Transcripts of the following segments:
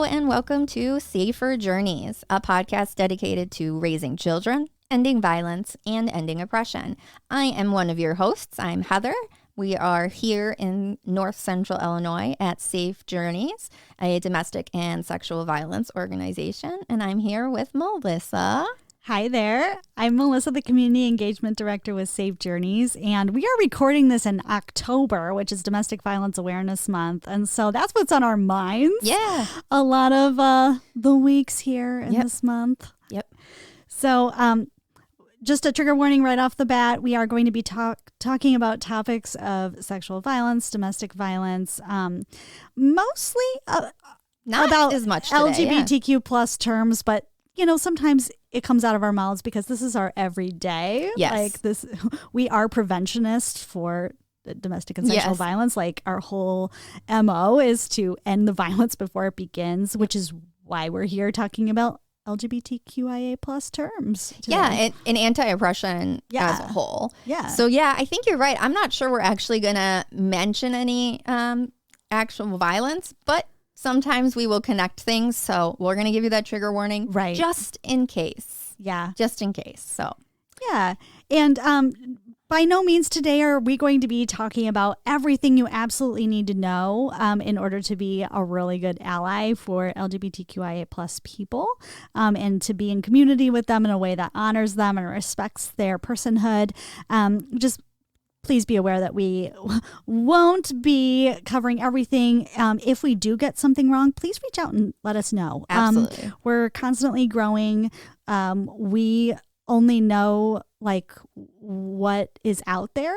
and welcome to SafeR Journeys, a podcast dedicated to raising children, ending violence, and ending oppression. I am one of your hosts. I'm Heather. We are here in North Central Illinois at Safe Journeys, a domestic and sexual violence organization, and I'm here with Melissa. Hi there. I'm Melissa, the Community Engagement Director with Safe Journeys, and we are recording this in October, which is Domestic Violence Awareness Month, and so that's what's on our minds. Yeah. A lot of the weeks here in this month. Yep. So just a trigger warning right off the bat, we are going to be talking about topics of sexual violence, domestic violence, mostly Not about as much today, LGBTQ plus terms, but you know, sometimes it comes out of our mouths because this is our everyday. Yes. Like this, we are preventionists for domestic and sexual violence. Like our whole MO is to end the violence before it begins, which is why we're here talking about LGBTQIA plus terms today. Yeah, and anti-oppression as a whole. Yeah. So yeah, I think you're right. I'm not sure we're actually going to mention any actual violence, but sometimes we will connect things. So we're going to give you that trigger warning. Right. Just in case. Yeah. Just in case. So. Yeah. And by no means today are we going to be talking about everything you absolutely need to know in order to be a really good ally for LGBTQIA plus people and to be in community with them in a way that honors them and respects their personhood. Just please be aware that we won't be covering everything. If we do get something wrong, please reach out and let us know. Absolutely. We're constantly growing. We only know like what is out there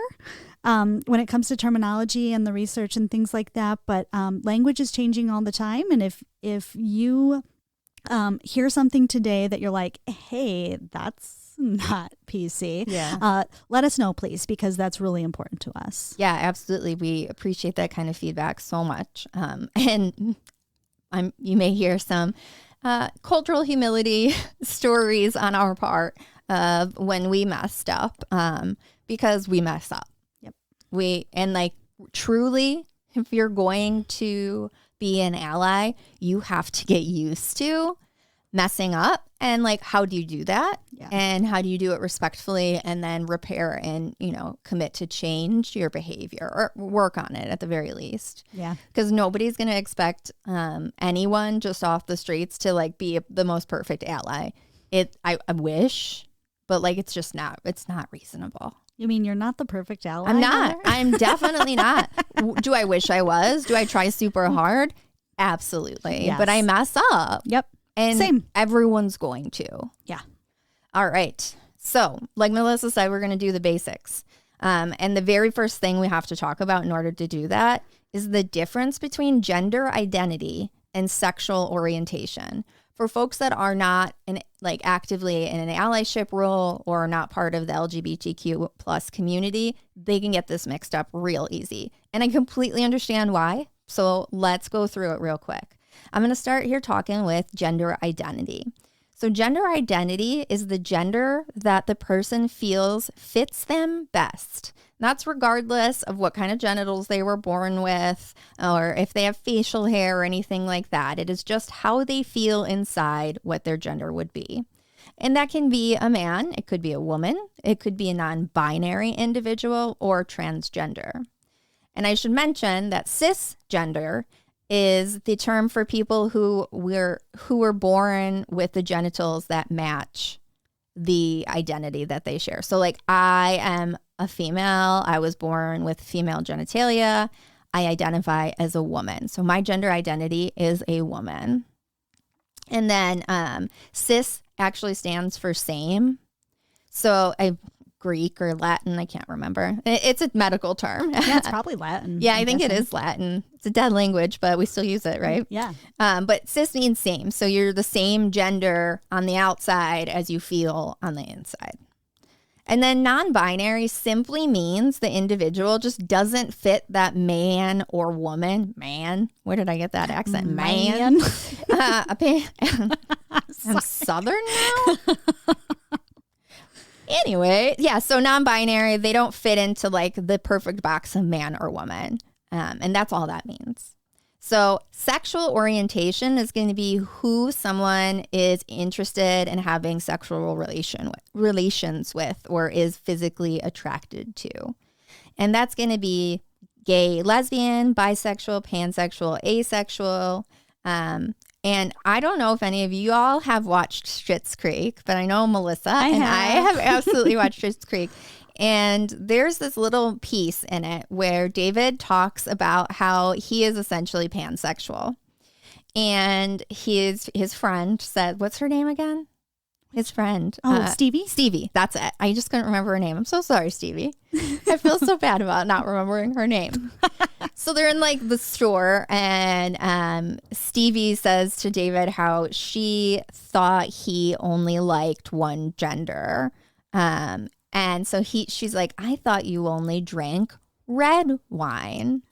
when it comes to terminology and the research and things like that. But language is changing all the time. And if you hear something today that you're like, hey, that's not PC, let us know, please, because that's really important to us. Yeah, absolutely. We appreciate that kind of feedback so much. And you may hear some cultural humility stories on our part of when we messed up, because we mess up. Yep. Truly, if you're going to be an ally, you have to get used to messing up. And like, how do you do that? Yeah. And how do you do it respectfully and then repair and, commit to change your behavior or work on it at the very least? Yeah. Because nobody's going to expect anyone just off the streets to like be the most perfect ally. I wish, but like, it's not reasonable. You mean you're not the perfect ally? I'm not. I'm definitely not. Do I wish I was? Do I try super hard? Absolutely. Yes. But I mess up. Yep. And same. Everyone's going to. Yeah. All right. So like Melissa said, we're going to do the basics. And the very first thing we have to talk about in order to do that is the difference between gender identity and sexual orientation. For folks that are not actively in an allyship role or not part of the LGBTQ plus community, they can get this mixed up real easy. And I completely understand why. So let's go through it real quick. I'm going to start here talking with gender identity. So gender identity is the gender that the person feels fits them best. That's regardless of what kind of genitals they were born with or if they have facial hair or anything like that. It is just how they feel inside what their gender would be. And that can be a man, it could be a woman, it could be a non-binary individual or transgender. And I should mention that cisgender is the term for people who were born with the genitals that match the identity that they share. So like I am a female. I was born with female genitalia. I identify as a woman. So my gender identity is a woman. And then cis actually stands for same. So Greek or Latin, I can't remember. It's a medical term. Yeah, it's probably Latin. Yeah, I think it is Latin. It's a dead language, but we still use it, right? Yeah. But cis means same. So you're the same gender on the outside as you feel on the inside. And then non-binary simply means the individual just doesn't fit that man or woman. Man. Where did I get that accent? Man. I'm Southern now. Anyway, yeah, so non-binary, they don't fit into like the perfect box of man or woman. And that's all that means. So sexual orientation is going to be who someone is interested in having sexual relations with or is physically attracted to. And that's going to be gay, lesbian, bisexual, pansexual, asexual. And I don't know if any of you all have watched Schitt's Creek, but I know Melissa I have absolutely watched Schitt's Creek. And there's this little piece in it where David talks about how he is essentially pansexual. And his friend said, what's her name again? His friend. Stevie? Stevie, that's it. I just couldn't remember her name. I'm so sorry, Stevie. I feel so bad about not remembering her name. So they're in like the store and Stevie says to David how she thought he only liked one gender. And so she's like, I thought you only drank red wine.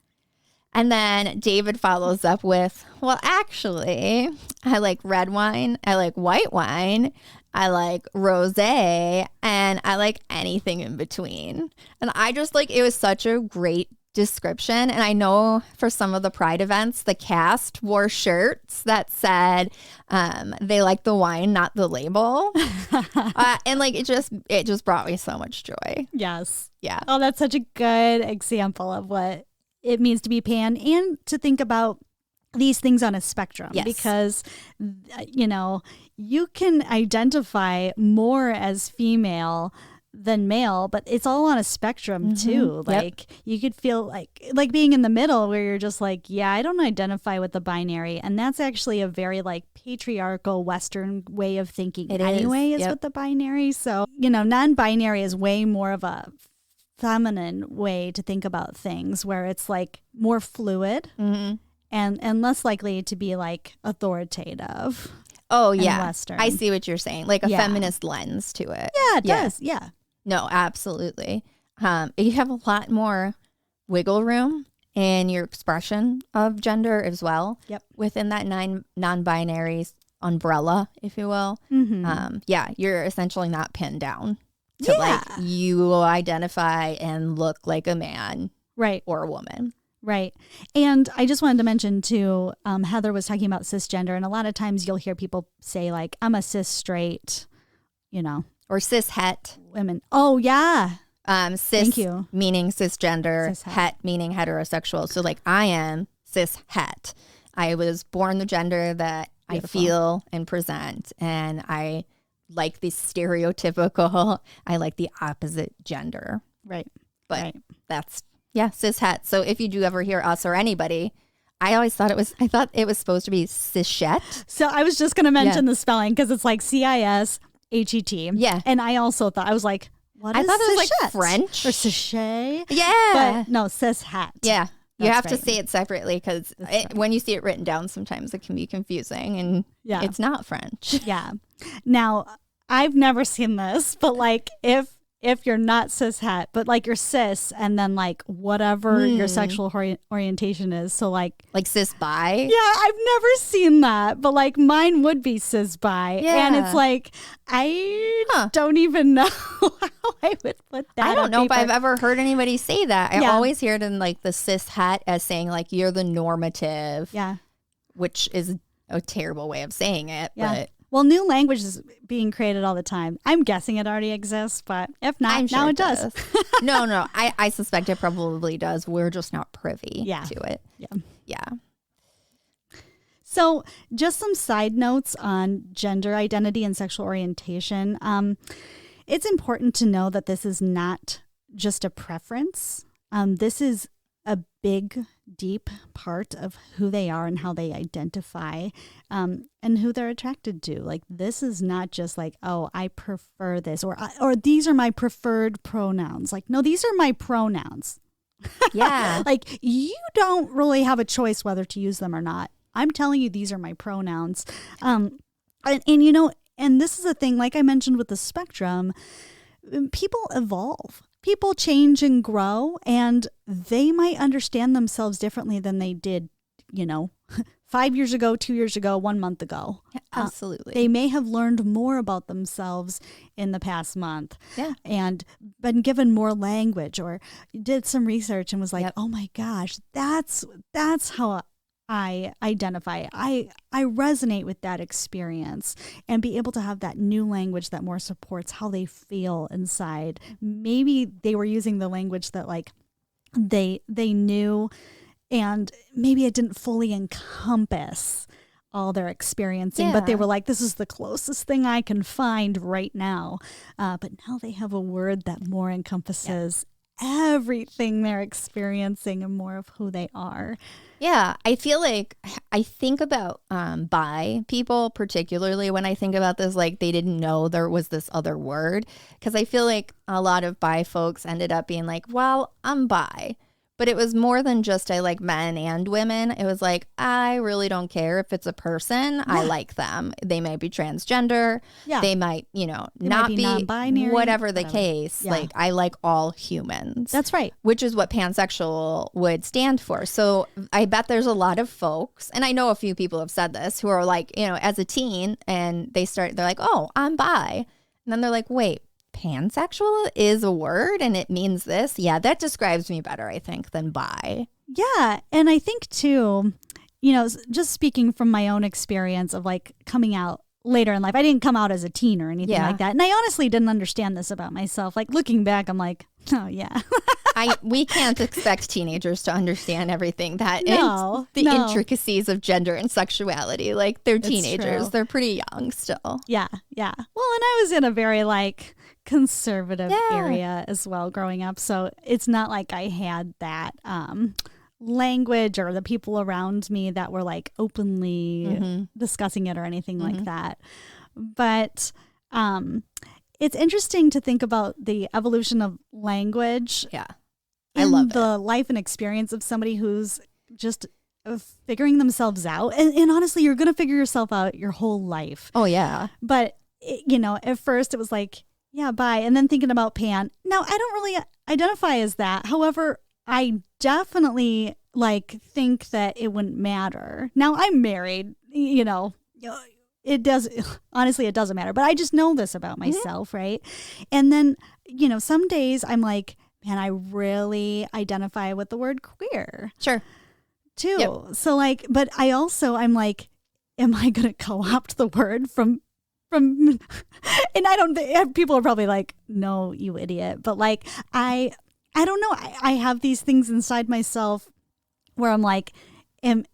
And then David follows up with, well, actually, I like red wine. I like white wine. I like rosé. And I like anything in between. And I just like, it was such a great description. And I know for some of the Pride events, the cast wore shirts that said they like the wine, not the label. And like, it just brought me so much joy. Yes. Yeah. Oh, that's such a good example of what it means to be pan and to think about these things on a spectrum. Yes. Because, you know, you can identify more as female than male, but it's all on a spectrum too. Like you could feel like being in the middle where you're just like, yeah, I don't identify with the binary. And that's actually a very like patriarchal Western way of thinking is with the binary. So, you know, non-binary is way more of a feminine way to think about things where it's like more fluid and less likely to be like authoritative. Oh yeah. Western. I see what you're saying. Like a feminist lens to it. Yeah, it does. Yeah. No, absolutely. You have a lot more wiggle room in your expression of gender as well. Yep. Within that non-binary umbrella, if you will. You're essentially not pinned down to like you identify and look like a man, right, or a woman. Right. And I just wanted to mention too, Heather was talking about cisgender, and a lot of times you'll hear people say like, I'm a cis straight, you know. Or cis het. Women. Oh, yeah. Cis Thank you. Meaning cisgender, Cis-het. het meaning heterosexual. So like I am cis het. I was born the gender that Beautiful. I feel and present, and I like the stereotypical, I like the opposite gender. Right. But that's, cis het. So if you do ever hear us or anybody, I thought it was supposed to be cishet. So I was just going to mention the spelling because it's like CISHET. Yeah. And I also thought, I was like, what is I thought it was cishet? like French. Or sachet. Yeah. But no, cishet. Yeah. You That's have right. to say it separately because when you see it written down, sometimes it can be confusing and it's not French. Yeah. Now, I've never seen this, but like if you're not cis het, but like you're cis and then like whatever your sexual orientation is. So like cis bi. Yeah, I've never seen that, but like mine would be cis bi. Yeah. And it's like, I don't even know how I would put that. I don't know if I've ever heard anybody say that. I always hear it in like the cis het as saying like you're the normative. Yeah. Which is a terrible way of saying it. Yeah. But well, new language is being created all the time. I'm guessing it already exists, but if not, I'm sure now it does. No, I suspect it probably does. We're just not privy to it. Yeah. So just some side notes on gender identity and sexual orientation. It's important to know that this is not just a preference. This is a big, deep part of who they are and how they identify and who they're attracted to. Like, this is not just like, oh, I prefer this or these are my preferred pronouns. Like, no, these are my pronouns. Yeah. Like, you don't really have a choice whether to use them or not. I'm telling you, these are my pronouns. And you know, and this is a thing, like I mentioned with the spectrum, people evolve. People change and grow, and they might understand themselves differently than they did, 5 years ago, 2 years ago, 1 month ago. Yeah, absolutely. They may have learned more about themselves in the past month and been given more language or did some research and was like, oh my gosh, that's how I identify. I resonate with that experience, and be able to have that new language that more supports how they feel inside. Maybe they were using the language that like they knew, and maybe it didn't fully encompass all they're experiencing, but they were like, this is the closest thing I can find right now. But now they have a word that more encompasses everything they're experiencing and more of who they are. Yeah, I feel like I think about bi people, particularly when I think about this, like they didn't know there was this other word, because I feel like a lot of bi folks ended up being like, well, I'm bi. But it was more than just I like men and women. It was like, I really don't care if it's a person. I like them. They might be transgender. Yeah. They might, you know, not be non-binary, whatever the case. Yeah. Like, I like all humans. That's right. Which is what pansexual would stand for. So I bet there's a lot of folks, and I know a few people have said this, who are like, you know, as a teen, and they're like, oh, I'm bi. And then they're like, wait. Pansexual is a word and it means this. Yeah, that describes me better, I think, than bi. Yeah. And I think too, you know, just speaking from my own experience of like coming out later in life, I didn't come out as a teen or anything like that. And I honestly didn't understand this about myself. Like looking back, I'm like, oh yeah. We can't expect teenagers to understand everything that intricacies of gender and sexuality. Like they're teenagers. They're pretty young still. Yeah. Yeah. Well, and I was in a very like conservative area as well growing up. So it's not like I had that language or the people around me that were like openly discussing it or anything like that. But it's interesting to think about the evolution of language. Yeah. I love the life and experience of somebody who's just figuring themselves out. And honestly, you're going to figure yourself out your whole life. Oh, yeah. But, you know, at first it was like, yeah, bi. And then thinking about pan. Now, I don't really identify as that. However, I definitely like think that it wouldn't matter. Now, I'm married, you know, it does. Honestly, it doesn't matter. But I just know this about myself, right? And then, you know, some days I'm like, man, I really identify with the word queer. Sure. Too. Yep. So like, but I'm like, am I going to co-opt the word from, and I don't think people are probably like, no, you idiot. But like, I don't know. I have these things inside myself where I'm like, am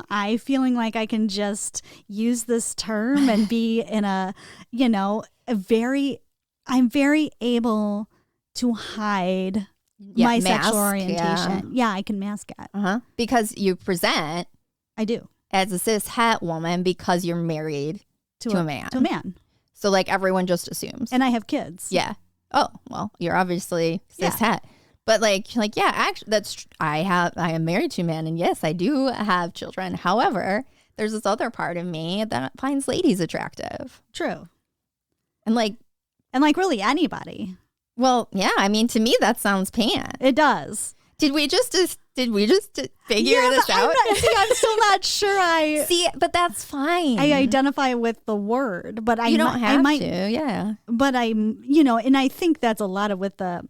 I feeling like I can just use this term and be in a, you know, I'm very able to hide my sexual orientation. Yeah, I can mask it. Because you present. I do. As a cis het woman because you're married to a man. To a man. So like everyone just assumes. And I have kids. Yeah. Oh, well, you're obviously cis het. But like yeah, actually I am married to a man, and yes, I do have children. However, there's this other part of me that finds ladies attractive. True. And like really anybody. Well, yeah, I mean, to me that sounds pan. It does. Did we just figure this out? I'm still not sure. See, but that's fine. I identify with the word, but you don't have to. Yeah. But you know, and I think that's a lot of with the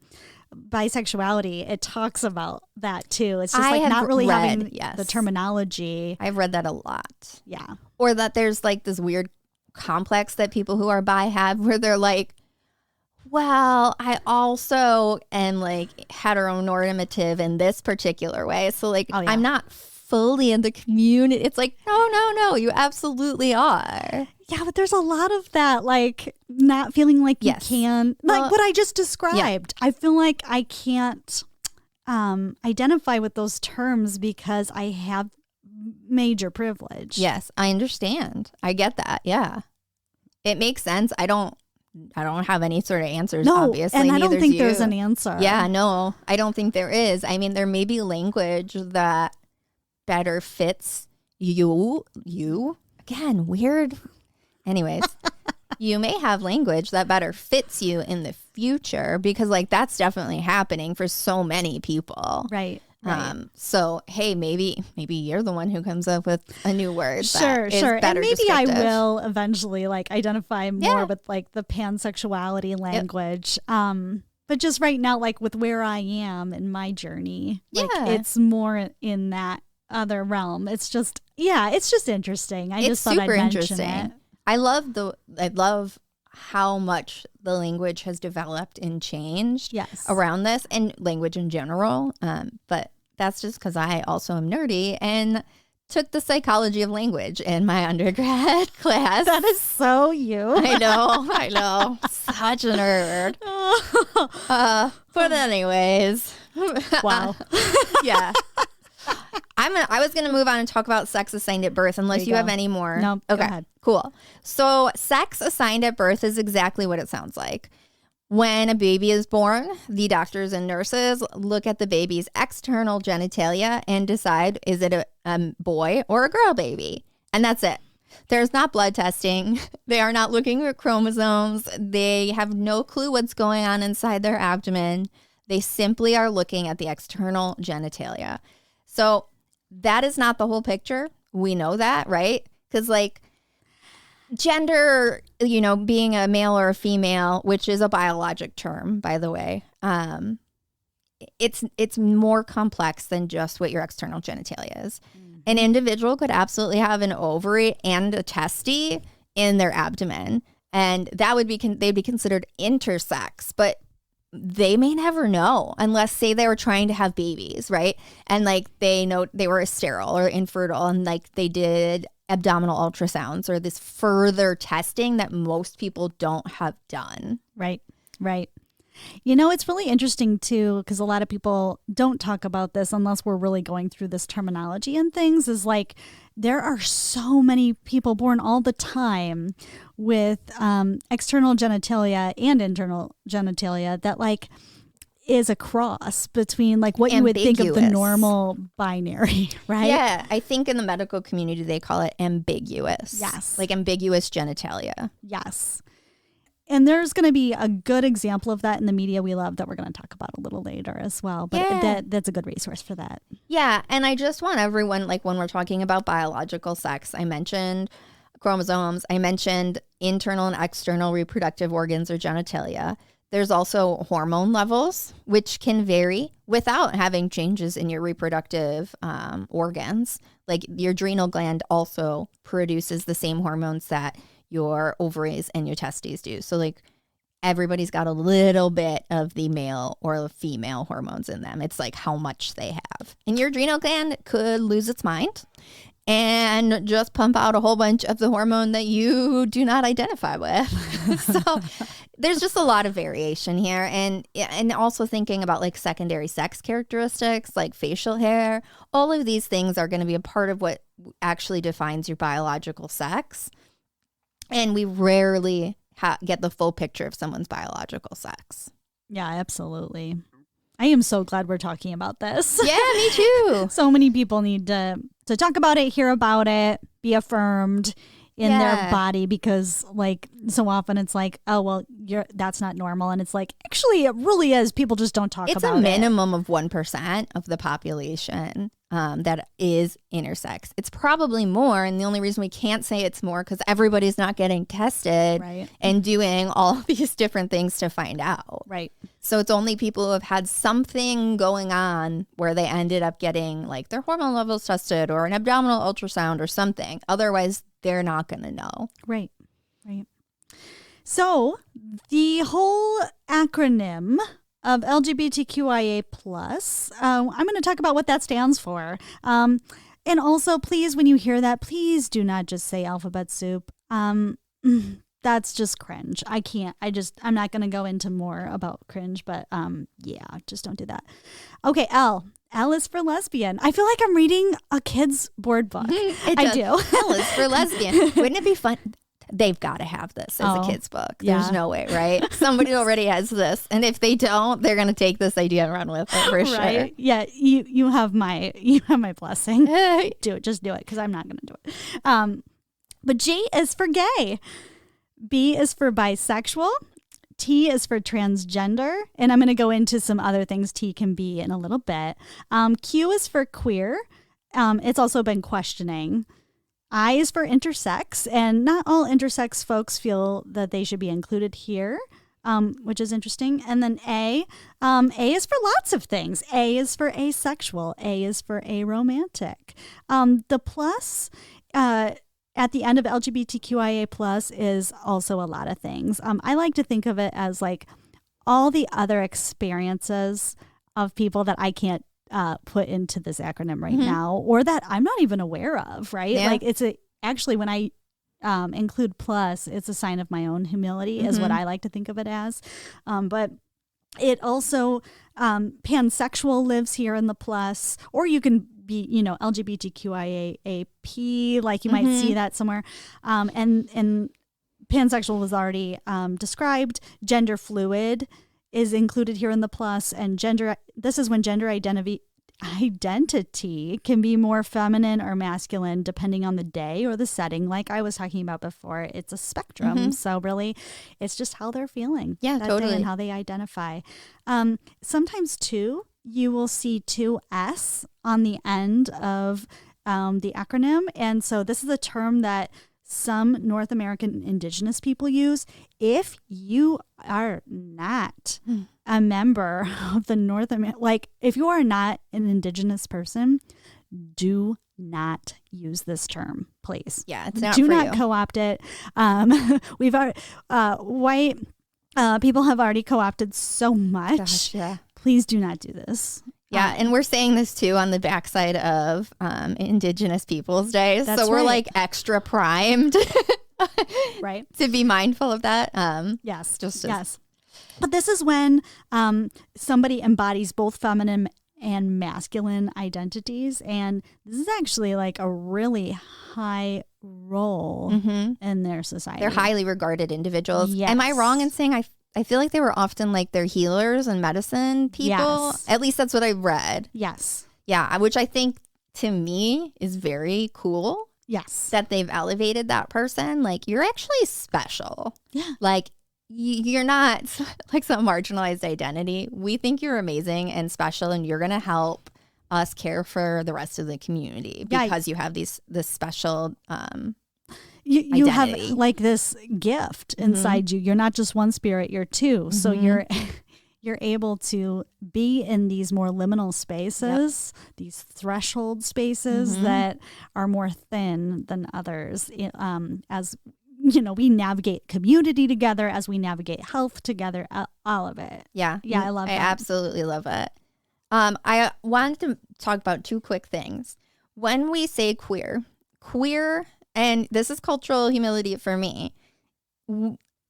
bisexuality. It talks about that too. It's just like not really having the terminology. I've read that a lot. Yeah. Or that there's like this weird complex that people who are bi have, where they're like, well, I also am like heteronormative in this particular way. So like, I'm not fully in the community. It's like, no, you absolutely are. Yeah, but there's a lot of that, like not feeling like you can, like what I just described. I feel like I can't identify with those terms because I have major privilege. Yes, I understand. I get that. Yeah. It makes sense. I don't have any sort of answers, obviously. And I don't think there's an answer. Yeah, no, I don't think there is. I mean, there may be language that better fits you. Again, weird. Anyways, you may have language that better fits you in the future, because like that's definitely happening for so many people. Right. So hey, maybe you're the one who comes up with a new word. Sure. And maybe I will eventually like identify more with like the pansexuality language. Yep. But just right now, like with where I am in my journey, like it's more in that other realm. It's just interesting. I just thought I'd mention it. I love how much the language has developed and changed around this, and language in general. But that's just because I also am nerdy and took the psychology of language in my undergrad class. That is so you. I know. Such a nerd. But anyways. Wow. Yeah. I was going to move on and talk about sex assigned at birth, unless you have any more. No. Okay. Go ahead. Cool. So sex assigned at birth is exactly what it sounds like. When a baby is born, the doctors and nurses look at the baby's external genitalia and decide, is it a boy or a girl baby? And that's it. There's not blood testing. They are not looking at chromosomes. They have no clue what's going on inside their abdomen. They simply are looking at the external genitalia. So that is not the whole picture. We know that, right? Because like gender, being a male or a female, which is a biologic term, by the way, it's more complex than just what your external genitalia is. An individual could absolutely have an ovary and a testy in their abdomen, and that would be they'd be considered intersex, but they may never know unless, say, they were trying to have babies, right? And like they know they were sterile or infertile, and like they did abdominal ultrasounds or this further testing that most people don't have done. Right. It's really interesting too, because a lot of people don't talk about this unless we're really going through this terminology and things, is like there are so many people born all the time with external genitalia and internal genitalia that like is a cross between like what you would think of the normal binary, right? Yeah, I think in the medical community they call it ambiguous. Yes. Like ambiguous genitalia. Yes. And there's going to be a good example of that in the media we love that we're going to talk about a little later as well. But that's a good resource for that. Yeah. And I just want everyone, like when we're talking about biological sex, I mentioned chromosomes. I mentioned internal and external reproductive organs or genitalia. There's also hormone levels, which can vary without having changes in your reproductive organs. Like your adrenal gland also produces the same hormones that your ovaries and your testes do. So like everybody's got a little bit of the male or the female hormones in them. It's like how much they have. And your adrenal gland could lose its mind and just pump out a whole bunch of the hormone that you do not identify with. So there's just a lot of variation here. And also thinking about like secondary sex characteristics like facial hair, all of these things are going to be a part of what actually defines your biological sex. And we rarely get the full picture of someone's biological sex. Yeah, absolutely. I am so glad we're talking about this. Yeah, me too. So many people need to talk about it, hear about it, be affirmed in their body, because like so often it's like, oh, well, that's not normal. And it's like, actually, it really is. People just don't talk about it. It's a minimum of 1% of the population that is intersex. It's probably more. And the only reason we can't say it's more because everybody's not getting tested and doing all these different things to find out. Right. So it's only people who have had something going on where they ended up getting like their hormone levels tested or an abdominal ultrasound or something. Otherwise, they're not going to know. Right. So the whole acronym of LGBTQIA+, I'm going to talk about what that stands for. And also, please, when you hear that, please do not just say alphabet soup. That's just cringe. I'm not going to go into more about cringe, but just don't do that. Okay, L. L is for lesbian. I feel like I'm reading a kid's board book. I do. L is for lesbian. Wouldn't it be fun? They've got to have this as a kid's book. There's no way, right? Somebody already has this. And if they don't, they're going to take this idea and run with it for sure. Yeah, you have my blessing. Do it. Just do it, because I'm not going to do it. But G is for gay. B is for bisexual. T is for transgender. And I'm going to go into some other things T can be in a little bit. Q is for queer. It's also been questioning. I is for intersex, and not all intersex folks feel that they should be included here. which is interesting. And then A is for lots of things. A is for asexual. A is for aromantic. The plus at the end of LGBTQIA plus is also a lot of things. I like to think of it as like all the other experiences of people that I can't put into this acronym right now, or that I'm not even aware of, right? Yeah. Like actually when I include plus, it's a sign of my own humility is what I like to think of it as. But it also, pansexual lives here in the plus, or you can be, LGBTQIAP, like you might see that somewhere. And pansexual was already described. Gender fluid is included here in the plus, and this is when gender identity can be more feminine or masculine depending on the day or the setting. Like I was talking about before, it's a spectrum. So really, it's just how they're feeling that totally. day and how they identify. Sometimes too, you will see 2S on the end of the acronym. And so this is a term that some North American indigenous people use. If you are not a member of the if you are not an indigenous person, do not use this term, please. Yeah, it's not do for not you. co-opt it. We've already, white people have already co-opted so much. Gosh, yeah. Please do not do this. Yeah, and we're saying this too on the backside of Indigenous Peoples Day. So we're like extra primed right to be mindful of that. Yes. Yes. But this is when somebody embodies both feminine and masculine identities. And this is actually like a really high role in their society. They're highly regarded individuals. Yes. Am I wrong in saying I feel like they were often like they're healers and medicine people? Yes. At least that's what I read. Yes. Yeah, which I think to me is very cool. Yes. That they've elevated that person. Like, you're actually special. Yeah. Like, you're not like some marginalized identity. We think you're amazing and special, and you're going to help us care for the rest of the community because you have this special you have like this gift inside you. You're not just one spirit, you're two. So you're able to be in these more liminal spaces, these threshold spaces that are more thin than others. As we navigate community together, as we navigate health together, all of it. Yeah. Yeah, I love I that. absolutely love it. I wanted to talk about two quick things. When we say queer, and this is cultural humility for me,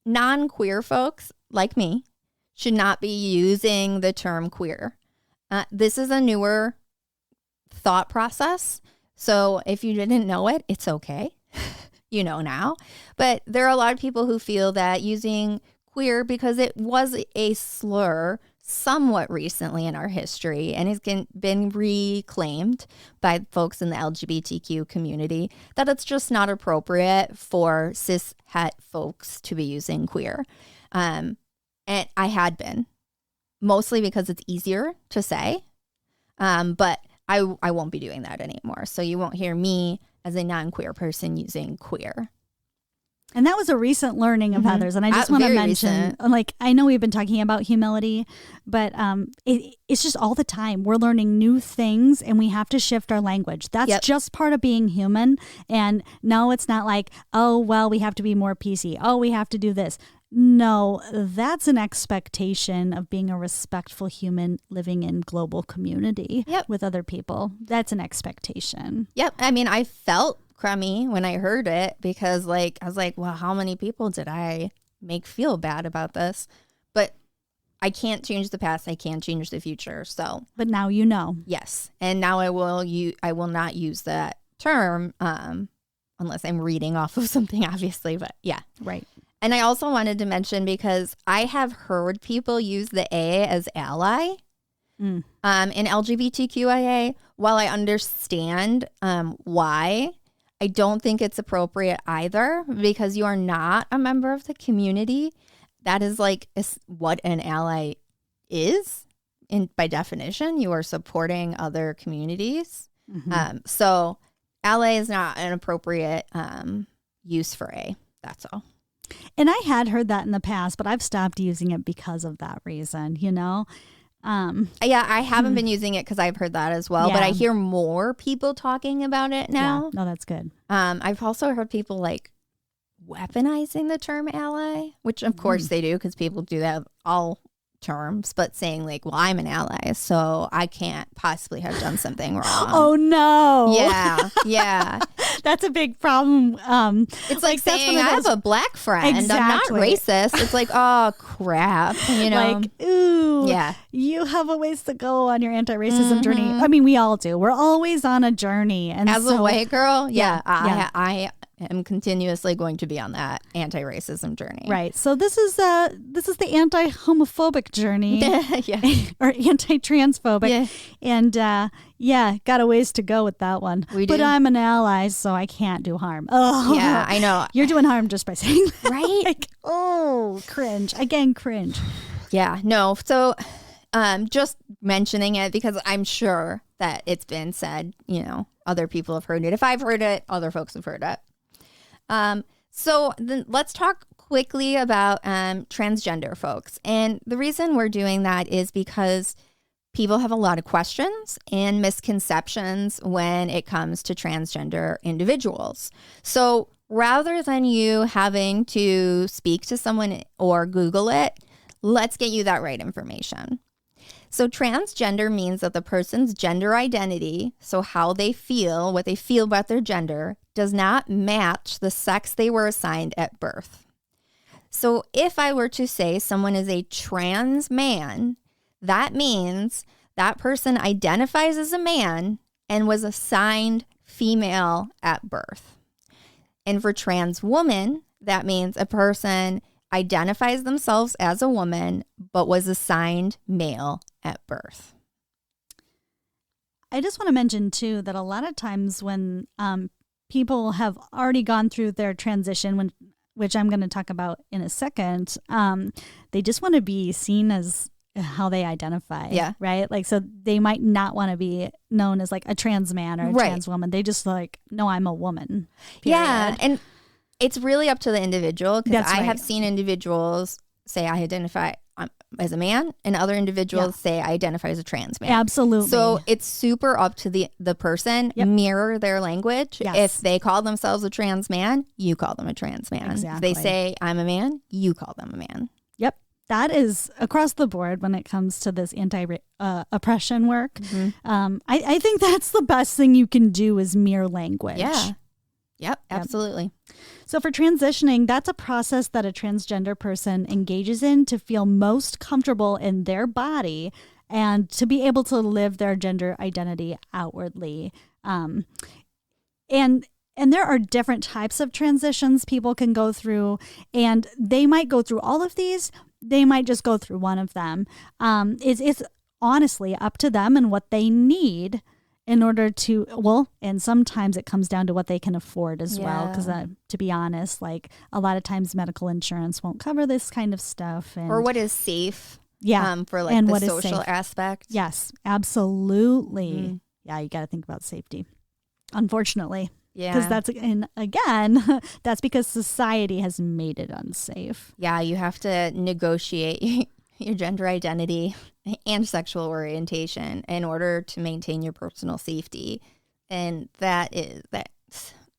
non-queer folks like me should not be using the term queer. This is a newer thought process. So if you didn't know it, it's okay. You know now. But there are a lot of people who feel that using queer, because it was a slur somewhat recently in our history and has been reclaimed by folks in the LGBTQ community, that it's just not appropriate for cis het folks to be using queer. And I had been, mostly because it's easier to say, but I won't be doing that anymore. So you won't hear me as a non-queer person using queer. And that was a recent learning of Heather's. And I just want to mention, I know we've been talking about humility, but it's just all the time. We're learning new things and we have to shift our language. That's just part of being human. And no, it's not like, oh, well, we have to be more PC. Oh, we have to do this. No, that's an expectation of being a respectful human living in global community with other people. That's an expectation. Yep. I mean, I felt crummy when I heard it because I was like, well, how many people did I make feel bad about this? But I can't change the past. I can't change the future. So, but now you know. Yes. And now I will not use that term unless I'm reading off of something, obviously. But yeah. Right. And I also wanted to mention, because I have heard people use the A as ally in LGBTQIA. While I understand why, I don't think it's appropriate either, because you are not a member of the community. That is what an ally is. By definition, you are supporting other communities. So ally is not an appropriate use for A. That's all. And I had heard that in the past, but I've stopped using it because of that reason, you know? Yeah, I haven't been using it because I've heard that as well, but I hear more people talking about it now. Yeah. No, that's good. I've also heard people like weaponizing the term ally, which of course they do because people do that with all terms, but saying like, well, I'm an ally, so I can't possibly have done something wrong. Oh no. Yeah. That's a big problem. It's like saying I have a black friend. Exactly. I'm not racist. It's like, oh crap, you know? Like, ooh, yeah, you have a ways to go on your anti-racism journey. I mean, we all do. We're always on a journey. And as a white girl, I am continuously going to be on that anti-racism journey. Right. So this is the anti-homophobic journey. Or anti-transphobic. Yeah. And got a ways to go with that one. But I'm an ally, so I can't do harm. Oh. Yeah, I know. You're doing harm just by saying that. Right? Like, oh, cringe. Again, cringe. Yeah, no. So just mentioning it because I'm sure that it's been said, you know, other people have heard it. If I've heard it, other folks have heard it. So then let's talk quickly about transgender folks. And the reason we're doing that is because people have a lot of questions and misconceptions when it comes to transgender individuals. So rather than you having to speak to someone or Google it, let's get you that right information. So transgender means that the person's gender identity, so how they feel, what they feel about their gender, does not match the sex they were assigned at birth. So if I were to say someone is a trans man, that means that person identifies as a man and was assigned female at birth. And for trans woman, that means a person identifies themselves as a woman but was assigned male at birth. I just want to mention too that a lot of times when people have already gone through their transition, which I'm going to talk about in a second, they just want to be seen as how they identify. Yeah. Right? Like, so they might not want to be known as like a trans man or a trans woman. They just like, no, I'm a woman. Period. Yeah. And it's really up to the individual because I have seen individuals say I identify as a man and other individuals say I identify as a trans man. Absolutely. So it's super up to the person. Mirror their language. Yes. If they call themselves a trans man, you call them a trans man. Exactly. If they say I'm a man, you call them a man. Yep. That is across the board when it comes to this anti-oppression work. Mm-hmm. I think that's the best thing you can do is mirror language. Yeah. Yep, absolutely. So for transitioning, that's a process that a transgender person engages in to feel most comfortable in their body and to be able to live their gender identity outwardly. And there are different types of transitions people can go through, and they might go through all of these. They might just go through one of them. It's honestly up to them and what they need in order to, and sometimes it comes down to what they can afford as well. Because to be honest, like a lot of times medical insurance won't cover this kind of stuff. Or what is safe. For like and the social aspect. Yes, absolutely. Mm-hmm. Yeah, you got to think about safety. Unfortunately. Yeah. Because that's because society has made it unsafe. Yeah, you have to negotiate your gender identity and sexual orientation in order to maintain your personal safety. And that's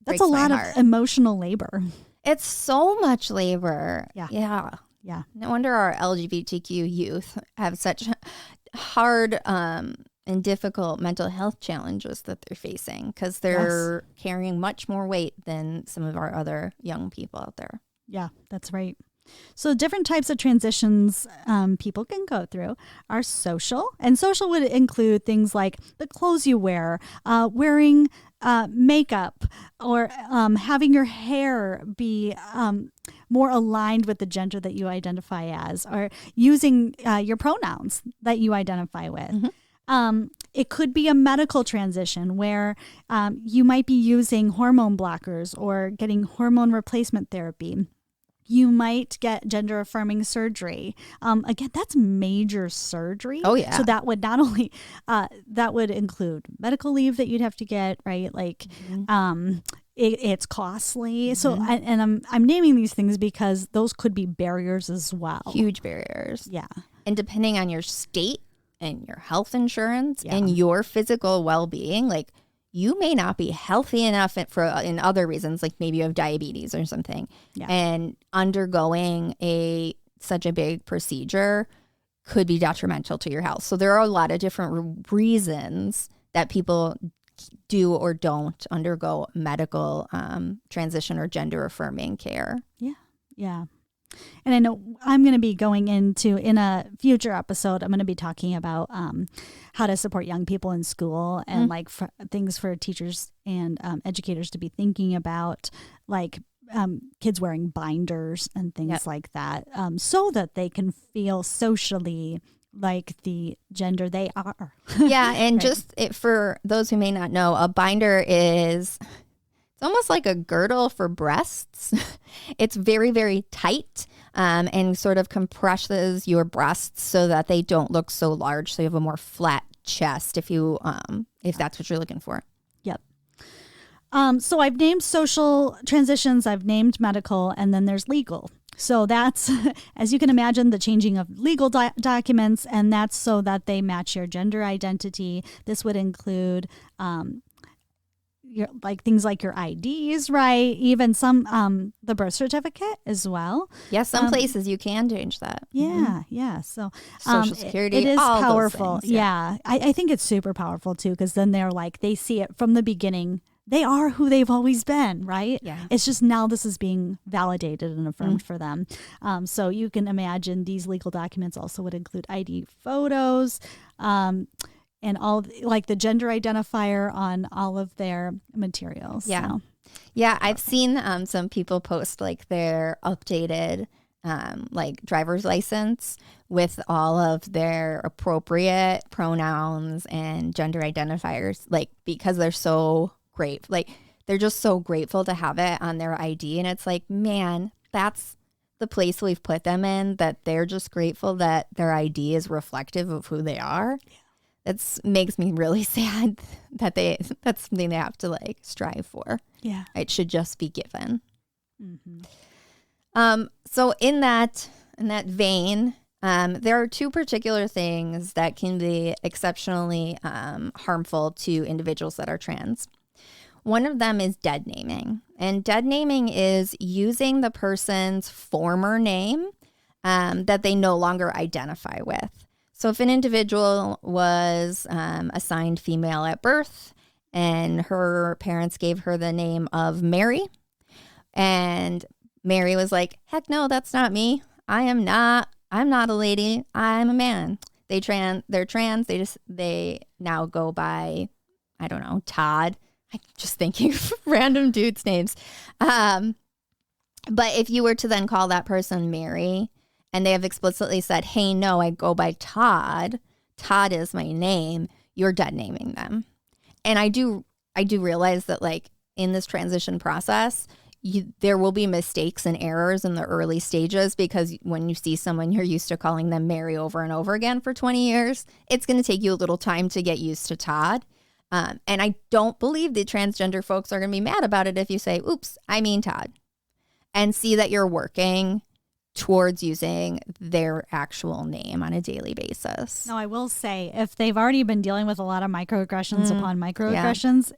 a lot of emotional labor. It's so much labor. Yeah. No wonder our LGBTQ youth have such hard and difficult mental health challenges that they're facing because they're carrying much more weight than some of our other young people out there. Yeah, that's right. So different types of transitions people can go through are social. And social would include things like the clothes you wear, wearing makeup, or having your hair be more aligned with the gender that you identify as, or using your pronouns that you identify with. Mm-hmm. It could be a medical transition where you might be using hormone blockers or getting hormone replacement therapy. You might get gender affirming surgery. Again, that's major surgery. Oh, yeah. So that would not only, that would include medical leave that you'd have to get, right? Like, it's costly. So, and I'm naming these things because those could be barriers as well. Huge barriers. Yeah. And depending on your state and your health insurance and your physical well-being, like you may not be healthy enough in other reasons, like maybe you have diabetes or something, and undergoing such a big procedure could be detrimental to your health. So there are a lot of different reasons that people do or don't undergo medical transition or gender affirming care. Yeah. Yeah. And I know I'm going to be going in a future episode, I'm going to be talking about how to support young people in school and like things for teachers and educators to be thinking about, like kids wearing binders and things like that, so that they can feel socially like the gender they are. Yeah. And just for those who may not know, a binder is... it's almost like a girdle for breasts. It's very, very tight and sort of compresses your breasts so that they don't look so large. So you have a more flat chest if that's what you're looking for. Yep. So I've named social transitions, I've named medical, and then there's legal. So that's, as you can imagine, the changing of legal documents, and that's so that they match your gender identity. This would include like things like your IDs, right? Even some the birth certificate as well. Yeah, some places you can change that. Yeah, yeah. So Social Security, it is all powerful. Those things, yeah, I think it's super powerful too, because then they're like, they see it from the beginning. They are who they've always been, right? Yeah. It's just now this is being validated and affirmed for them. So you can imagine these legal documents also would include ID photos, and all like the gender identifier on all of their materials. Yeah. So. Yeah. I've seen some people post like their updated like driver's license with all of their appropriate pronouns and gender identifiers, like because they're so great. Like they're just so grateful to have it on their ID. And it's like, man, that's the place we've put them in, that they're just grateful that their ID is reflective of who they are. Yeah. It makes me really sad that that's something they have to like strive for. Yeah. It should just be given. So in that vein, there are two particular things that can be exceptionally harmful to individuals that are trans. One of them is dead naming. And dead naming is using the person's former name that they no longer identify with. So if an individual was assigned female at birth and her parents gave her the name of Mary, and Mary was like, heck no, that's not me. I'm not a lady. I'm a man. They're trans. They now go by, I don't know, Todd. I'm just thinking of random dudes' names. But if you were to then call that person Mary, and they have explicitly said, hey, no, I go by Todd. Todd is my name. You're dead naming them. And I do realize that like in this transition process, there will be mistakes and errors in the early stages, because when you see someone you're used to calling them Mary over and over again for 20 years, it's going to take you a little time to get used to Todd. And I don't believe the transgender folks are going to be mad about it if you say, oops, I mean Todd, and see that you're working towards using their actual name on a daily basis. Now, I will say, if they've already been dealing with a lot of microaggressions upon microaggressions,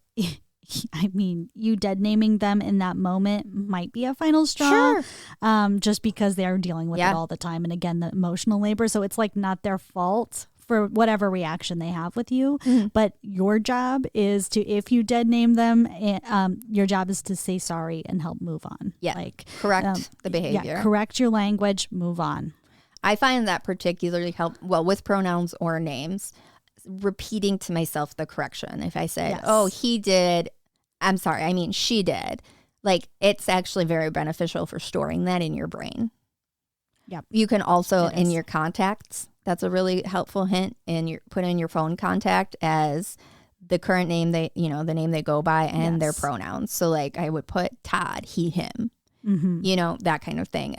I mean, you dead naming them in that moment might be a final straw, just because they're dealing with it all the time. And again, the emotional labor. So it's like not their fault for whatever reaction they have with you. But your job is to, if you dead name them, your job is to say sorry and help move on. Yeah. Like correct the behavior. Yeah, correct your language, move on. I find that particularly well with pronouns or names, repeating to myself the correction. If I say, oh, he did, I'm sorry, I mean, she did. Like, it's actually very beneficial for storing that in your brain. Yep. You can also, in your contacts, that's a really helpful hint, and put in your phone contact as the current name the name they go by and their pronouns. So like I would put Todd, he, him, that kind of thing.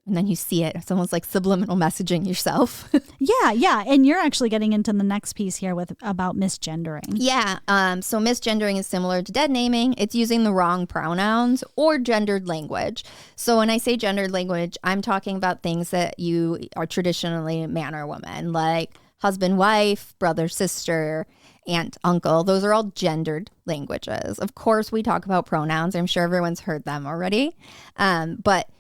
and then you see it. It's almost like subliminal messaging yourself. Yeah. And you're actually getting into the next piece here about misgendering. Yeah. So misgendering is similar to dead naming. It's using the wrong pronouns or gendered language. So when I say gendered language, I'm talking about things that you are traditionally man or woman, like husband, wife, brother, sister, aunt, uncle. Those are all gendered languages. Of course, we talk about pronouns. I'm sure everyone's heard them already. But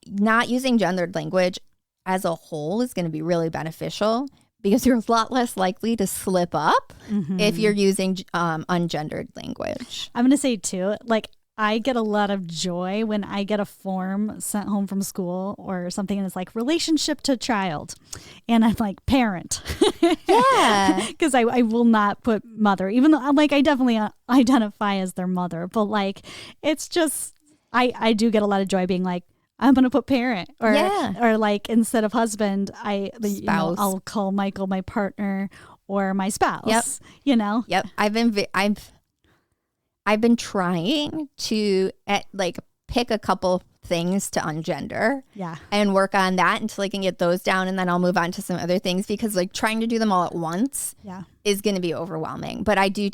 not using gendered language as a whole is going to be really beneficial because you're a lot less likely to slip up if you're using ungendered language. I'm going to say too, like I get a lot of joy when I get a form sent home from school or something and it's like relationship to child. And I'm like parent. Yeah. Because I will not put mother, even though like I definitely identify as their mother. But like, it's just, I do get a lot of joy being like, I'm going to put parent or like instead of husband, I'll call Michael my partner or my spouse, Yep. I've been trying to pick a couple things to ungender and work on that until I can get those down. And then I'll move on to some other things because like trying to do them all at once is going to be overwhelming. But I do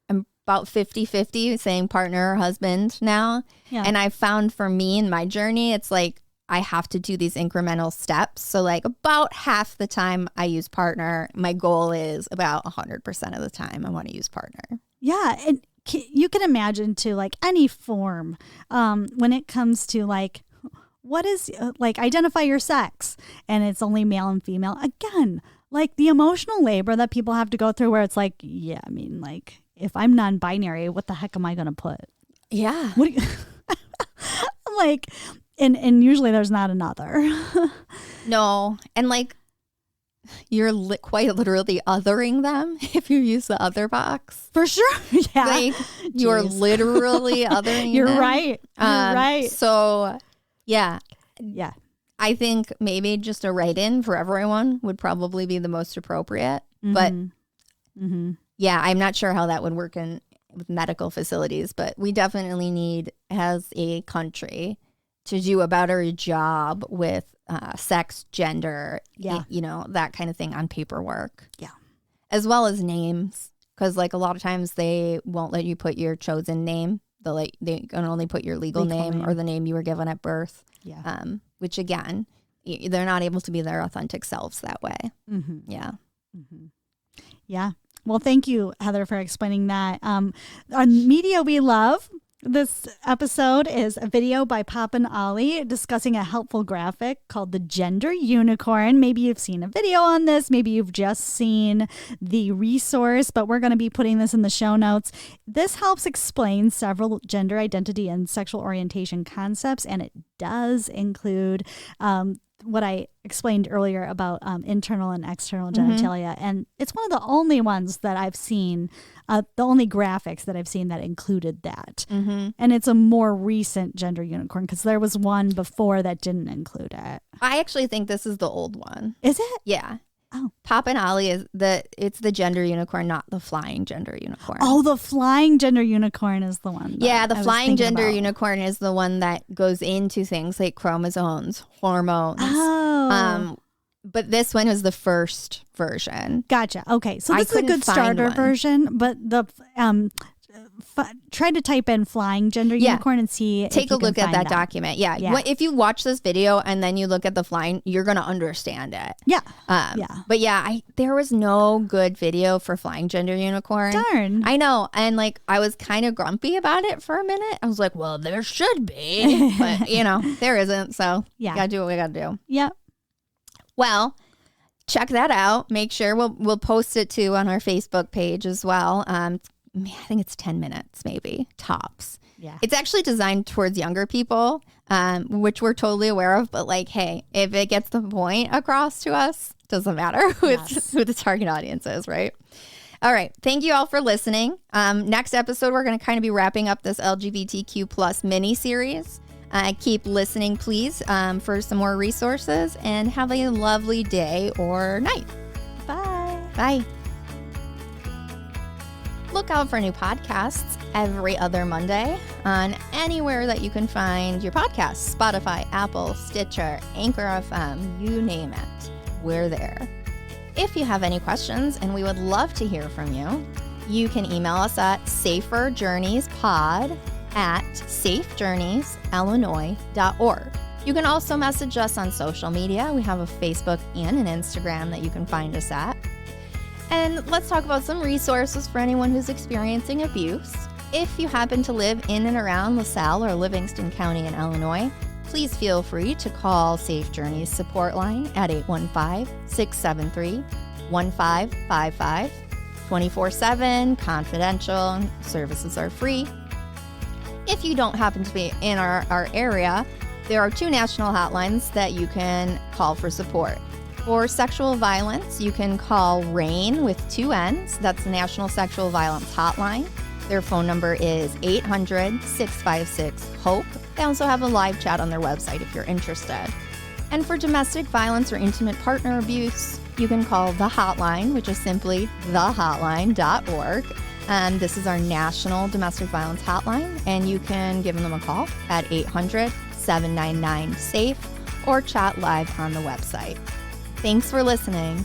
I'm about 50-50 saying partner or husband now. Yeah. And I found for me in my journey, it's like I have to do these incremental steps. So like about half the time I use partner, my goal is about 100% of the time I want to use partner. Yeah. And you can imagine too, like any form, when it comes to like, what is like identify your sex and it's only male and female. Again, like the emotional labor that people have to go through where it's like, yeah, I mean, like if I'm non-binary, what the heck am I going to put? Yeah. What do you like, and usually there's not another. No. And like, you're quite literally othering them if you use the other box. For sure. Yeah. Like, you're literally othering You're them. right. You're right. So, yeah. Yeah. I think maybe just a write-in for everyone would probably be the most appropriate. But, yeah, I'm not sure how that would work with medical facilities. But we definitely need, as a country, to do a better job with sex, gender, that kind of thing on paperwork. Yeah. As well as names. Because like a lot of times they won't let you put your chosen name. They can only put your legal name or the name you were given at birth. Yeah. Which again, they're not able to be their authentic selves that way. Mm-hmm. Yeah. Mm-hmm. Yeah. Well, thank you, Heather, for explaining that. On Media We Love, this episode is a video by Pop and Ollie discussing a helpful graphic called the Gender Unicorn. Maybe you've seen a video on this. Maybe you've just seen the resource, but we're going to be putting this in the show notes. This helps explain several gender identity and sexual orientation concepts, and it does include what I explained earlier about internal and external genitalia. And it's one of the only ones that I've seen, the only graphics that I've seen that included that. And it's a more recent Gender Unicorn because there was one before that didn't include it. I actually think this is the old one. Is it? Yeah. Oh. Pop and Ollie it's the Gender Unicorn, not the Flying Gender Unicorn. Oh, the Flying Gender Unicorn is the one. Yeah, the Flying Gender Unicorn is the one that goes into things like chromosomes, hormones. Oh. But this one is the first version. Gotcha. Okay, so this is a good starter version, but the try to type in Flying Gender Unicorn and see. Take a look at that document. Yeah. If you watch this video and then you look at the Flying, you're going to understand it. Yeah. But yeah, there was no good video for Flying Gender Unicorn. Darn. I know. And like, I was kind of grumpy about it for a minute. I was like, well, there should be, but there isn't. So yeah, gotta do what we gotta do. Yep. Well, check that out. Make sure we'll post it too on our Facebook page as well. I think it's 10 minutes, maybe tops. Yeah. It's actually designed towards younger people, which we're totally aware of. But like, hey, if it gets the point across to us, doesn't matter who the target audience is, right? All right. Thank you all for listening. Next episode, we're going to kind of be wrapping up this LGBTQ plus mini series. Keep listening, please, for some more resources, and have a lovely day or night. Bye. Bye. Look out for new podcasts every other Monday on anywhere that you can find your podcasts: Spotify, Apple, Stitcher, Anchor FM, you name it. We're there. If you have any questions, and we would love to hear from you, you can email us at saferjourneyspod@safejourneysillinois.org. You can also message us on social media. We have a Facebook and an Instagram that you can find us at. And let's talk about some resources for anyone who's experiencing abuse. If you happen to live in and around LaSalle or Livingston County in Illinois, please feel free to call Safe Journeys support line at 815-673-1555. 24/7, confidential, services are free. If you don't happen to be in our area, there are 2 national hotlines that you can call for support. For sexual violence, you can call RAIN with 2 N's. That's the National Sexual Violence Hotline. Their phone number is 800-656-HOPE. They also have a live chat on their website if you're interested. And for domestic violence or intimate partner abuse, you can call the hotline, which is simply thehotline.org. This is our national domestic violence hotline, and you can give them a call at 800-799-SAFE or chat live on the website. Thanks for listening.